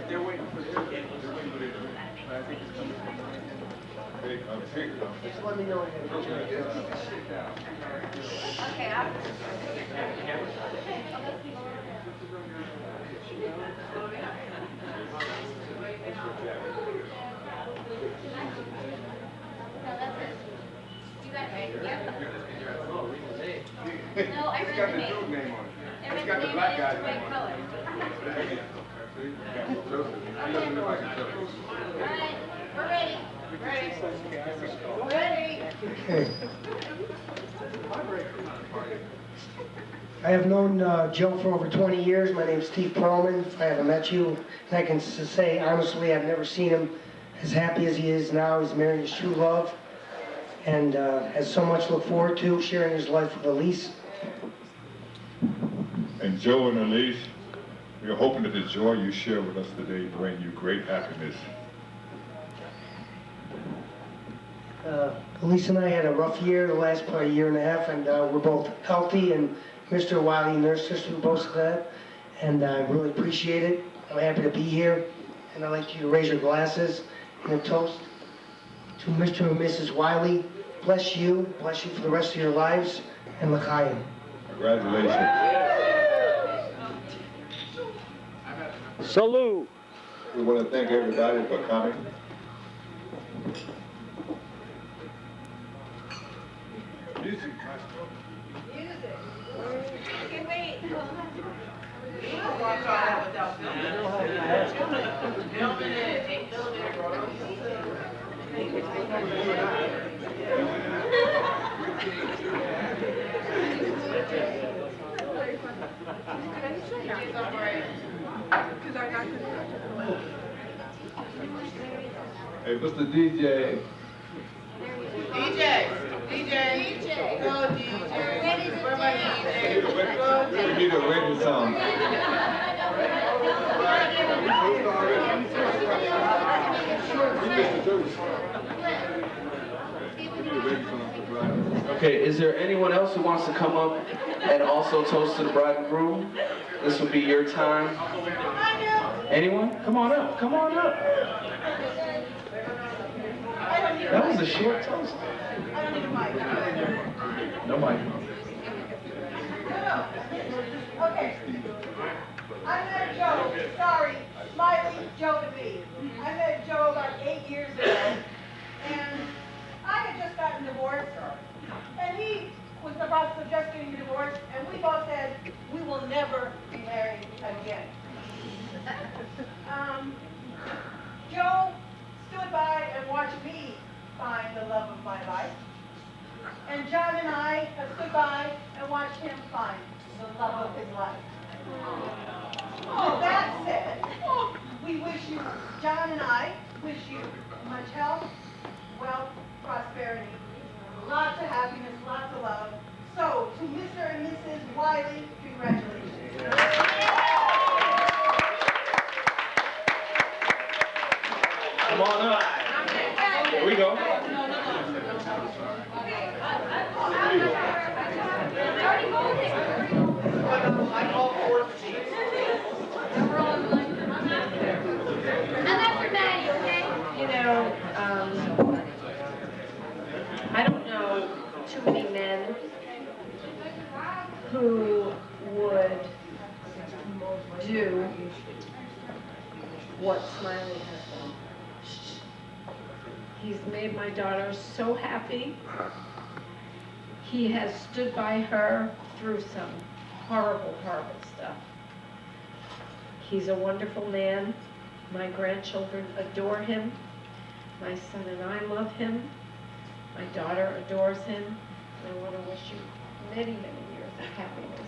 They're waiting for this. I think it's coming. Just let me know when you're ready. Okay, I'll... You got it? Yep. No, I read the name. I read the name and it's the right color. All right, we're ready. Ready. Okay. I have known Joe for over 20 years. My name is Steve Perlman. If I haven't met you, and I can say honestly, I've never seen him as happy as he is now. He's married his true love, and has so much to look forward to, sharing his life with Alyse. And Joe and Alyse, we are hoping that the joy you share with us today bring you great happiness. Alyse and I had a rough year, the last probably year and a half, and we're both healthy, and Mr. Wiley nursed us through most of that, and I really appreciate it. I'm happy to be here, and I'd like you to raise your glasses in a toast to Mr. and Mrs. Wiley. Bless you for the rest of your lives, and l'chaim. Congratulations. Salute. We want to thank everybody for coming. Music. I can wait. Hey, Mr. DJ. DJ. Go, DJ. Where my DJ? We need a wedding song. Okay, is there anyone else who wants to come up and also toast to the bride and groom? This will be your time. Anyone? Come on up, come on up. That was a short toast. No mic. Okay. I met Joe, sorry, Smiley, Joe to be. I met Joe about 8 years ago, and I had just gotten divorced, and he was in the process of just getting divorced, and we both said, we will never be married again. Joe stood by and watched me find the love of my life, and John and I have stood by and watched him find the love of his life. Oh, that said, we wish you, John and I, wish you much health, wealth, prosperity, lots of happiness, lots of love. So, to Mr. and Mrs. Wiley, congratulations. Come on up. Here we go. You know, I don't know too many men who would do what Smiley has done. He's made my daughter so happy. He has stood by her through some horrible, horrible stuff. He's a wonderful man. My grandchildren adore him. My son and I love him. My daughter adores him. And I want to wish you many, many years of happiness.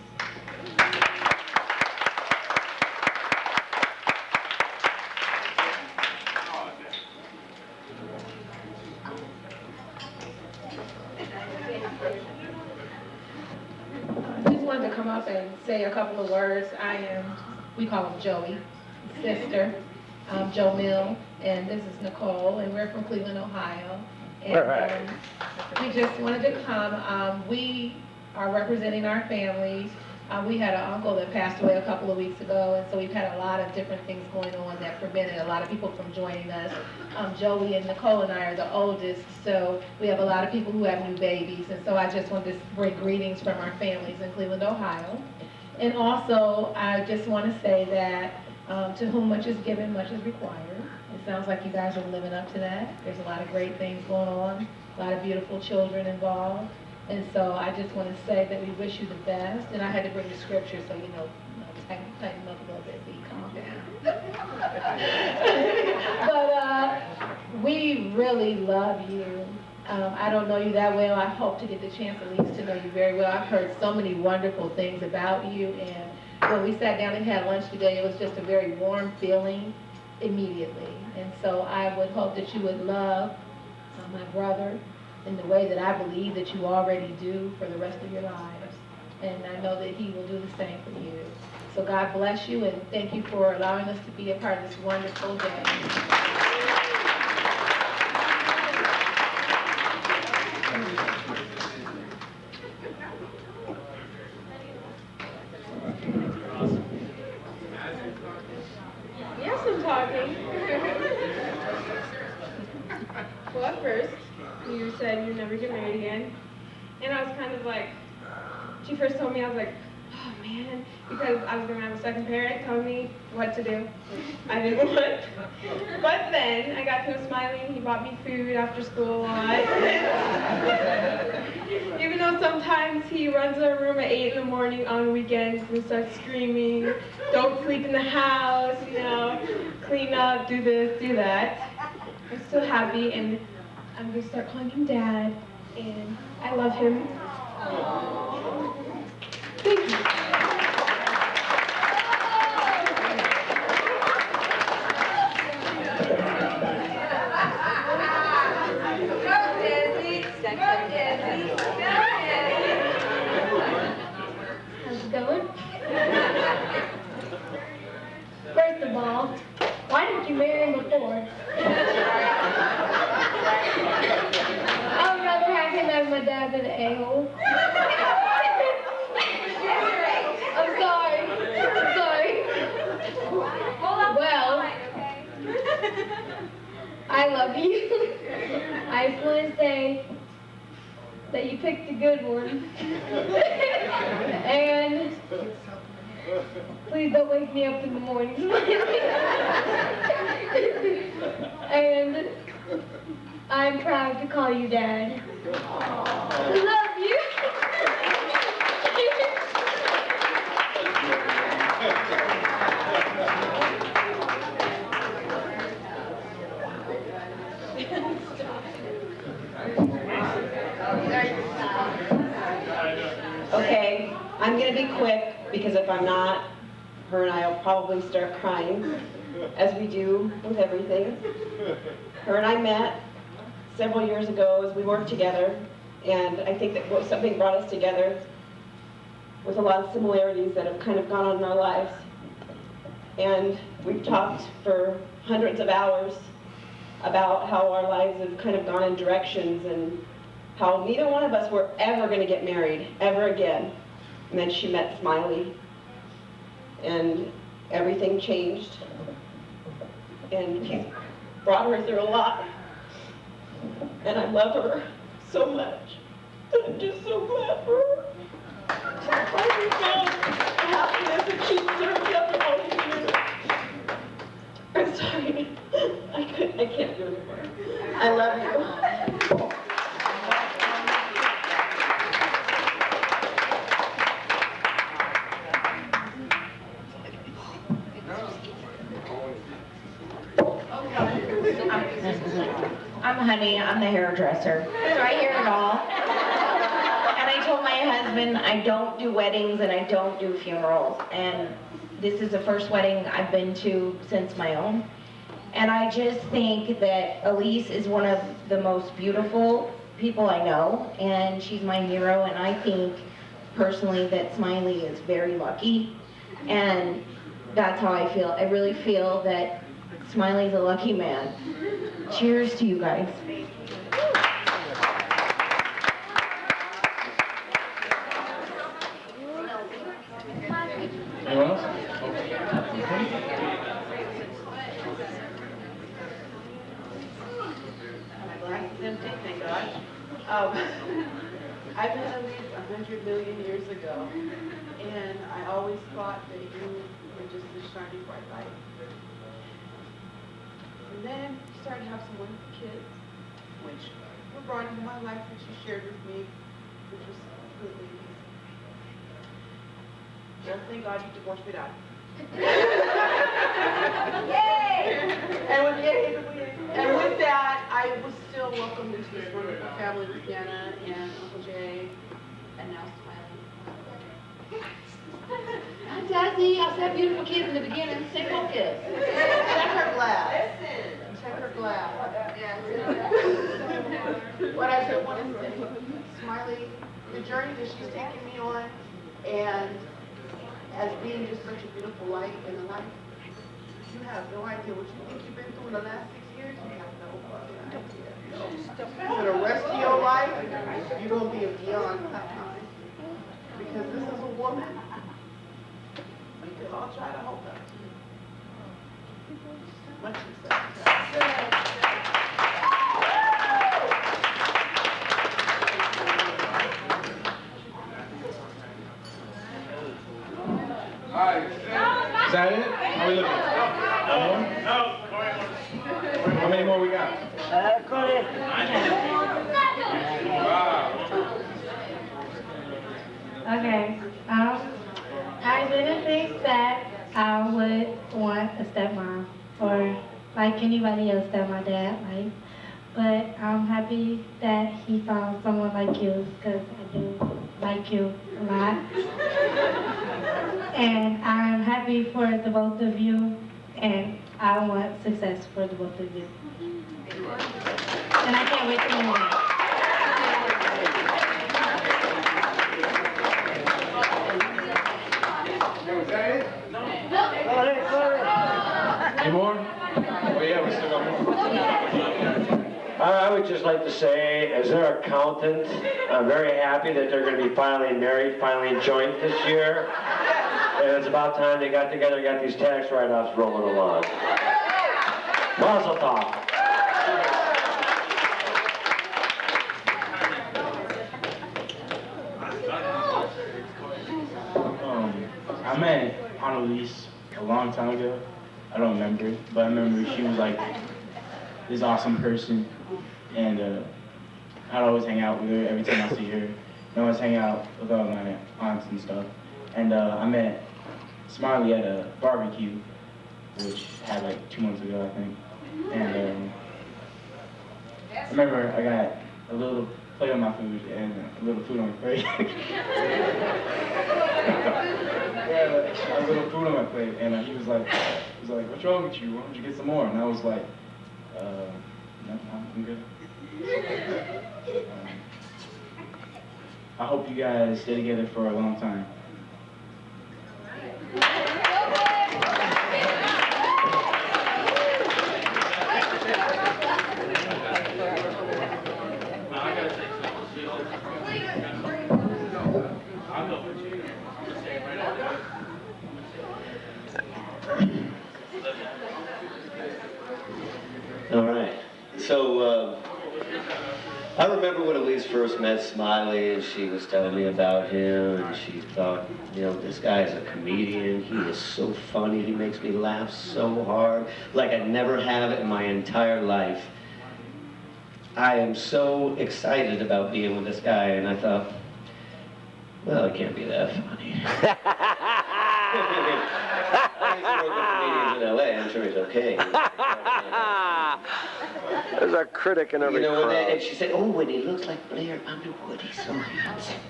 I just wanted to come up and say a couple of words. We call him Joey, sister. I'm Joe Mill, and this is Nicole, and we're from Cleveland, Ohio. And we just wanted to come. We are representing our families. We had an uncle that passed away a couple of weeks ago, and so we've had a lot of different things going on that prevented a lot of people from joining us. Joey and Nicole and I are the oldest, so we have a lot of people who have new babies, and so I just wanted to bring greetings from our families in Cleveland, Ohio. And also, I just want to say that to whom much is given, much is required. It sounds like you guys are living up to that. There's a lot of great things going on, a lot of beautiful children involved. And so I just want to say that we wish you the best. And I had to bring the scripture so tighten up a little bit so you calm down. But we really love you. I don't know you that well. I hope to get the chance at least to know you very well. I've heard so many wonderful things about you. And when we sat down and had lunch today, it was just a very warm feeling immediately. And so I would hope that you would love my brother in the way that I believe that you already do for the rest of your lives. And I know that he will do the same for you. So God bless you, and thank you for allowing us to be a part of this wonderful day. Yes, I'm talking. Well, at first, you said you'd never get married again. And I was kind of like, when she first told me, I was like, oh man, because I was going to have a second parent telling me what to do. I didn't want. But then I got to know Smiley, and he bought me food after school a lot. Even though sometimes he runs to our room at 8 in the morning on weekends and starts screaming, don't sleep in the house, clean up, do this, do that. I'm still happy, and I'm going to start calling him Dad, and I love him. Thank you. How's it going? First of all, why didn't you marry him before? I would rather have him as my dad than an a-hole. I'm sorry. Well, I love you. I just want to say that you picked a good one. And please don't wake me up in the morning. And I'm proud to call you Dad. Love you. Okay, I'm going to be quick, because if I'm not, her and I will probably start crying, as we do with everything. Her and I met several years ago as we worked together, and I think that something brought us together with a lot of similarities that have kind of gone on in our lives. And we've talked for hundreds of hours about how our lives have kind of gone in directions and how neither one of us were ever going to get married, ever again. And then she met Smiley, and everything changed. And he's brought her through a lot. And I love her so much. And I'm just so glad for her. I found happiness and she deserves after all these years. I'm sorry. I can't do it anymore. I love you. I'm Honey, I'm the hairdresser, so I hear it all. And I told my husband I don't do weddings and I don't do funerals. And this is the first wedding I've been to since my own. And I just think that Alyse is one of the most beautiful people I know, and she's my hero, and I think personally that Smiley is very lucky. And that's how I feel. I really feel that Smiley's a lucky man. Cheers to you guys. It's empty, thank God. I met Alyse 100 million years ago, and I always thought that you were just a shining bright light. And then you started to have some wonderful kids, which were brought into my life, which you shared with me, which was completely amazing. Well, thank God you divorced me out. Yay! And with that, I was still welcomed into this wonderful family with Deanna and Uncle Jay, and now Smiley. Hi, Dazzy. I said beautiful kids in the beginning. Say focus. Check her glass. Check her glass. What I did want to say, Smiley, the journey that she's taking me on, and as being just such a beautiful light in the life, you have no idea what you think you've been through in the last 6 years. You have no fucking idea. For the rest of your life, you're going to be beyond that time. Because this is a woman we could all try to hold up to. Much success. Is that it? How we looking? No. How many more we got? Okay. I didn't think that I would want a stepmom or like anybody else that my dad liked. But I'm happy that he found someone like you because I do like you a lot. And I'm happy for the both of you, and I want success for the both of you. And I can't wait to meet you. Any more? Oh yeah, we still got more. I would just like to say, as their accountant, I'm very happy that they're going to be finally married, finally joint this year. And it's about time they got together and got these tax write-offs rolling along. Mazel tov. I met Alyse a long time ago. I don't remember, but I remember she was like this awesome person, and I'd always hang out with her every time I see her. And I always hang out with all my aunts and stuff. And I met Smiley at a barbecue, which had like 2 months ago, I think. And I remember I got a little plate on my food and a little food on my plate. A little food on my plate, and he was like, "What's wrong with you? Why don't you get some more?" And I was like, "No, I'm good." I hope you guys stay together for a long time. All right. So, I remember when Alyse first met Smiley, and she was telling me about him, and she thought, you know, this guy is a comedian. He is so funny. He makes me laugh so hard, like I never have in my entire life. I am so excited about being with this guy, and I thought, well, it can't be that funny. I used to work with comedians in LA. I'm sure he's okay. There's a critic in every crowd. And she said, oh, when he looks like Blair Underwood, he's so handsome.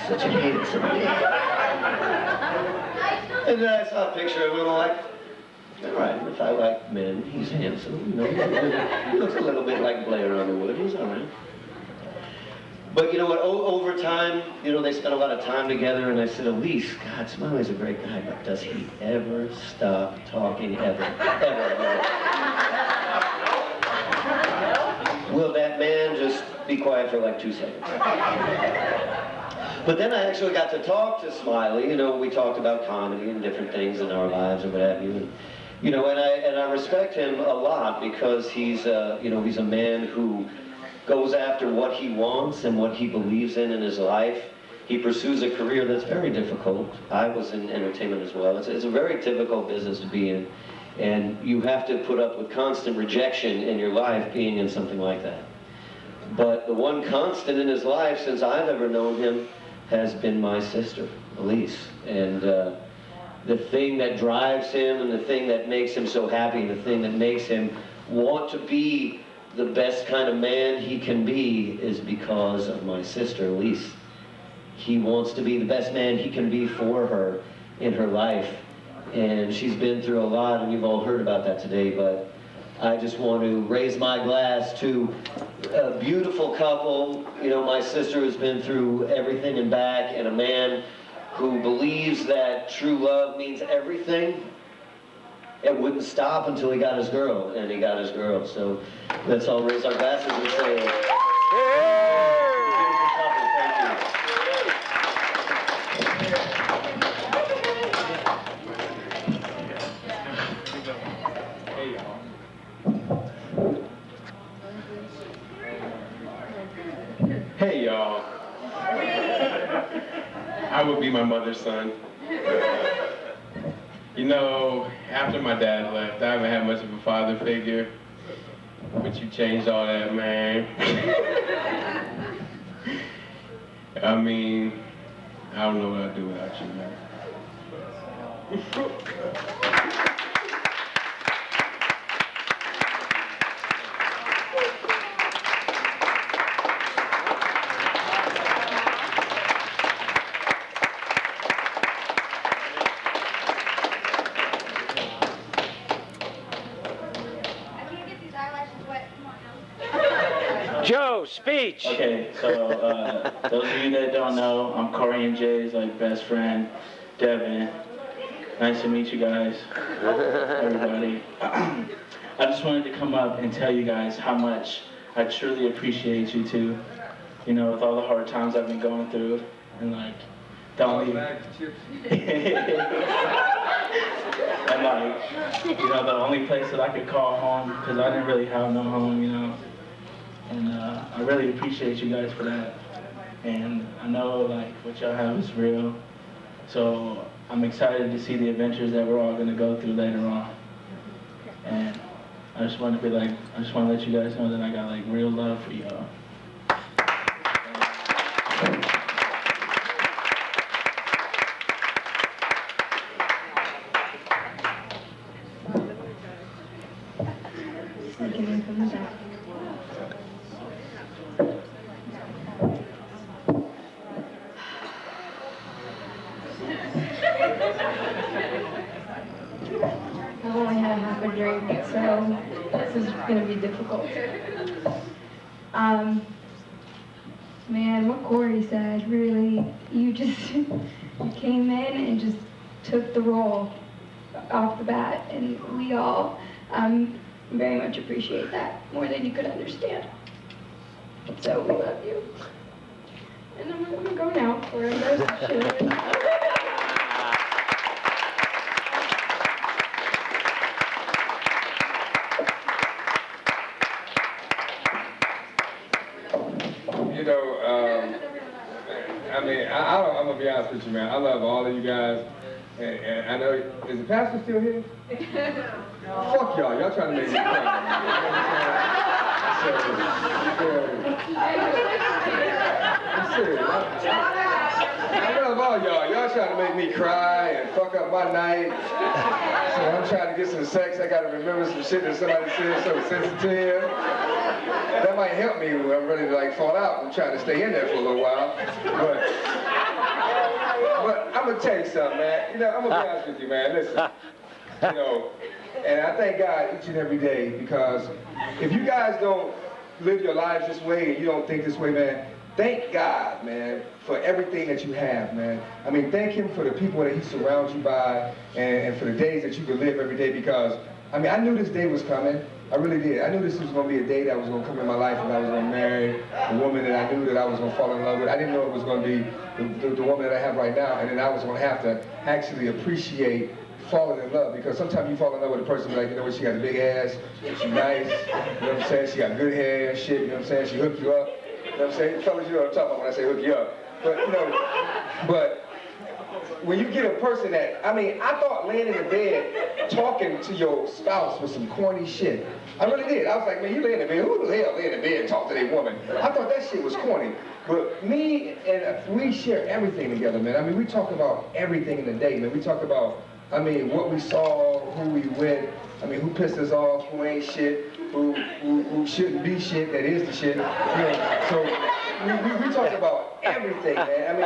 Such a handsome man. And then I saw a picture of him, and I'm like, all right, if I like men, he's handsome. You know, he looks a little bit like Blair Underwood. He's all right. But you know what, over time, you know, they spent a lot of time together, and I said, Alyse, God, Smiley's a great guy, but does he ever stop talking, ever? Will that man just be quiet for like 2 seconds? But then I actually got to talk to Smiley. You know, we talked about comedy and different things in our lives and what have you. And, You know, and I respect him a lot because he's you know, he's a man who goes after what he wants and what he believes in his life. He pursues a career that's very difficult. I was in entertainment as well. It's a very difficult business to be in, and you have to put up with constant rejection in your life being in something like that. But the one constant in his life since I've ever known him has been my sister, Alyse. And the thing that drives him and the thing that makes him so happy and the thing that makes him want to be the best kind of man he can be is because of my sister, Alyse. He wants to be the best man he can be for her in her life. And she's been through a lot, and you've all heard about that today, but I just want to raise my glass to a beautiful couple. You know, my sister has been through everything and back, and a man who believes that true love means everything. It wouldn't stop until he got his girl, and he got his girl. So let's all raise our glasses and say, beautiful couple, thank you. Hey y'all, I would be my mother's son. You know, after my dad left, I haven't had much of a father figure, but you changed all that, man. I mean, I don't know what I'd do without you, man. Joe, speech. Okay, so those of you that don't know, I'm Corey and Jay's like best friend, Devin. Nice to meet you guys, everybody. I just wanted to come up and tell you guys how much I truly appreciate you two. You know, with all the hard times I've been going through, and like, and like, you know, the only place that I could call home, because I didn't really have no home, you know. And I really appreciate you guys for that. And I know like what y'all have is real. So I'm excited to see the adventures that we're all gonna go through later on. And I just want to let you guys know that I got like real love for y'all. I've only had half a drink, so this is going to be difficult. Man, what Corey said, really, you came in and just took the role off the bat, and we all very much appreciate that, more than you could understand. So we love you. And I'm going to go now for a reception. You know, I mean, I'm gonna be honest with you, man. I love all of you guys, and I know, is the pastor still here? Fuck y'all, y'all trying to make me cry. I'm serious. I love all y'all. Y'all trying to make me cry and fuck up my night. So I'm trying to get some sex. I gotta remember some shit that somebody said so sensitive. That might help me when I'm ready to like fall out. I'm trying to stay in there for a little while. But I'm gonna tell you something, man. You know, I'm gonna be honest with you, man. Listen, you know, and I thank God each and every day, because if you guys don't live your lives this way and you don't think this way, man, thank God, man, for everything that you have, man. I mean, thank Him for the people that He surrounds you by, and for the days that you can live every day, because, I mean, I knew this day was coming. I really did. I knew this was going to be a day that was going to come in my life, and I was going to marry a woman that I knew that I was going to fall in love with. I didn't know it was going to be the woman that I have right now, and then I was going to have to actually appreciate falling in love, because sometimes you fall in love with a person like, you know what, she got a big ass, she's nice, you know what I'm saying, she got good hair and shit, you know what I'm saying, she hooked you up, you know what I'm saying, fellas, you know what I'm talking about when I say hook you up, but you know, but when you get a person that, I mean, I thought laying in the bed talking to your spouse was some corny shit. I really did. I was like, man, you lay in the bed, who the hell lay in the bed and talk to their woman? I thought that shit was corny. But me and we share everything together, man. I mean, we talk about everything in the day, man. We talk about, I mean, what we saw, who we with, I mean, who pissed us off, who ain't shit, who shouldn't be shit, that is the shit. You know, so we talk about everything, man. I mean,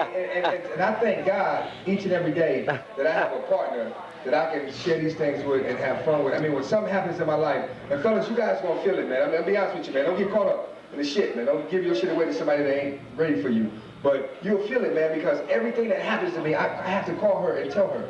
and I thank God each and every day that I have a partner that I can share these things with and have fun with. I mean, when something happens in my life, and fellas, you guys gonna feel it, man. I mean, I'll be honest with you, man. Don't get caught up in the shit, man. Don't give your shit away to somebody that ain't ready for you. But you'll feel it, man, because everything that happens to me, I have to call her and tell her.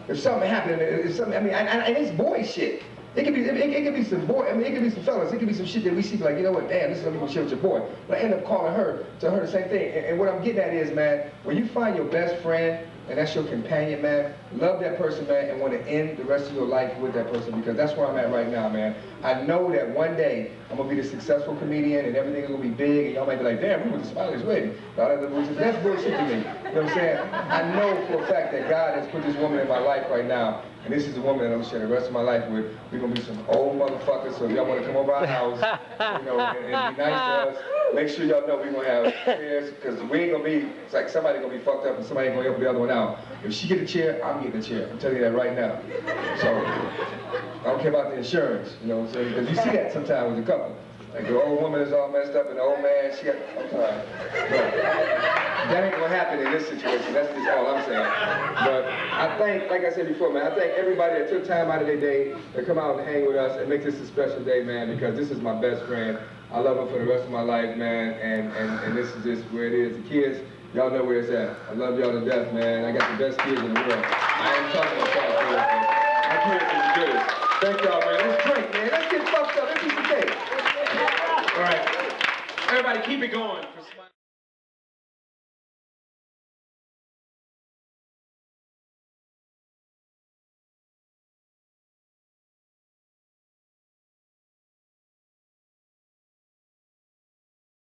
If something happened, if something, I mean, and it's boy shit. It could be some boy, I mean, it could be some fellas, it could be some shit that we see like, you know what, damn, this is something you can share with your boy. But I end up calling her, to her the same thing. And what I'm getting at is, man, when you find your best friend, and that's your companion, man, love that person, man, and want to end the rest of your life with that person, because that's where I'm at right now, man. I know that one day I'm going to be the successful comedian and everything is going to be big, and y'all might be like, damn, we went to Smiley's wedding. That's bullshit to me. You know what I'm saying? I know for a fact that God has put this woman in my life right now, and this is the woman that I'm going to share the rest of my life with. We're going to be some old motherfuckers, so if y'all want to come over our house, you know, and be nice to us, make sure y'all know we're going to have chairs, because we ain't going to be, it's like somebody going to be fucked up and somebody going to help the other one out. If she get a chair, I'm getting a chair. I'm telling you that right now. So, I don't care about the insurance, you know what I'm saying? Because you see that sometimes with a couple. Like the old woman is all messed up and the old man, she got, I'm sorry. But that ain't gonna happen in this situation. That's just all I'm saying. But I thank, like I said before, man, I thank everybody that took time out of their day to come out and hang with us and make this a special day, man, because this is my best friend. I love her for the rest of my life, man, and this is just where it is. The kids, y'all know where it's at. I love y'all to death, man. I got the best kids in the world. I ain't talking about y'all kids, man. My kids are the goodest. Thank y'all, man. Let's drink, man. Let's get fucked up. Let's eat the cake. All right. Everybody keep it going.